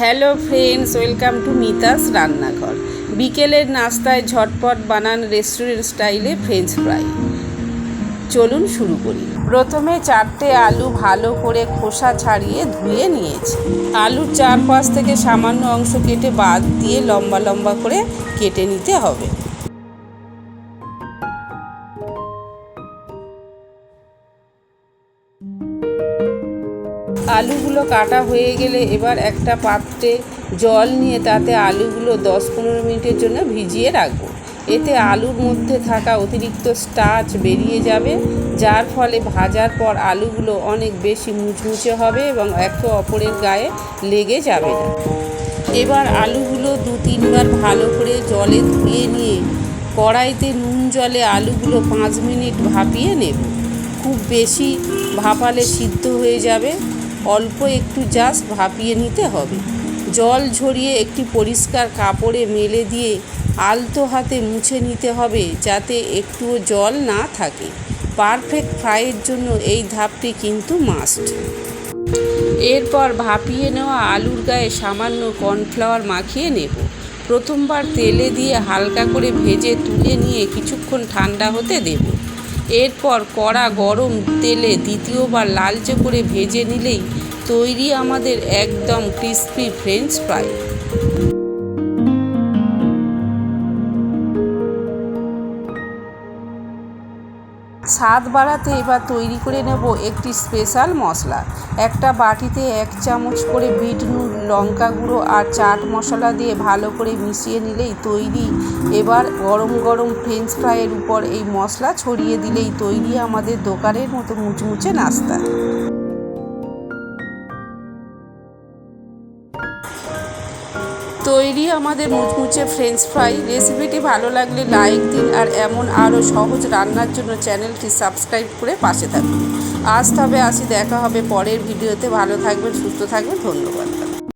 Hello friends, welcome to Mita's রান্নাঘর। বিকেলের নাস্তায় ঝটপট বানান রেস্টুরেন্ট স্টাইলে ফ্রেঞ্চ ফ্রাই। চলুন শুরু করি। প্রথমে 4টে আলু ভালো করে খোসা ছাড়িয়ে ধুয়ে নিয়েছি। আলুর চারপাশ থেকে সামান্য অংশ কেটে বাদ দিয়ে লম্বা লম্বা করে কেটে নিতে হবে। আলুগুলো কাটা হয়ে গেলে এবার একটা পাত্রে জল নিয়ে তাতে আলুগুলো 10-15 মিনিটের জন্য ভিজিয়ে রাখবো। এতে আলুর মধ্যে থাকা অতিরিক্ত স্টার্চ বেরিয়ে যাবে, যার ফলে ভাজার পর আলুগুলো অনেক বেশি মুচমুচে হবে এবং একে অপরের গায়ে লেগে যাবে না। এবার আলুগুলো 2-3 বার ভালো করে জলে ধুয়ে নিয়ে কড়াইতে নুন জলে আলুগুলো 5 মিনিট ভাপিয়ে নেব। খুব বেশি ভাপালে সিদ্ধ হয়ে যাবে, অল্প একটু জাস্ট ভাপিয়ে নিতে হবে। জল ঝরিয়ে একটি পরিষ্কার কাপড়ে মেলে দিয়ে আলতো হাতে মুছে নিতে হবে যাতে একটুও জল না থাকে। পারফেক্ট ফ্রাইয়ের জন্য এই ধাপটি কিন্তু মাস্ট। এরপর ভাপিয়ে নেওয়া আলুর গায়ে সামান্য কর্নফ্লাওয়ার মাখিয়ে নেব। প্রথমবার তেলে দিয়ে হালকা করে ভেজে তুলে নিয়ে কিছুক্ষণ ঠান্ডা হতে দেব। এরপর কড়া গরম তেলে দ্বিতীয়বার লালচে করে ভেজে নিলেই তৈরি আমাদের একদম ক্রিস্পি ফ্রেঞ্চ ফ্রাই। স্বাদ বাড়াতে এবার তৈরি করে নেব একটি স্পেশাল মশলা। একটা বাটিতে 1 চামচ করে বিট নুন, লঙ্কা গুঁড়ো আর চাট মশলা দিয়ে ভালো করে মিশিয়ে নিলেই তৈরি। এবার গরম গরম ফ্রেঞ্চ ফ্রাইয়ের উপর এই মশলা ছড়িয়ে দিলেই তৈরি আমাদের দোকানের মতো মুচমুচে নাস্তা। তৈরি আমাদের মুচমুচে ফ্রেঞ্চ ফ্রাই। রেসিপিটি ভালো লাগলে লাইক দিন আর এমন আরও সহজ রান্নার জন্য চ্যানেলটি সাবস্ক্রাইব করে পাশে থাকুন। আজ তবে আসি, দেখা হবে পরের ভিডিওতে। ভালো থাকবেন, সুস্থ থাকবেন, ধন্যবাদ।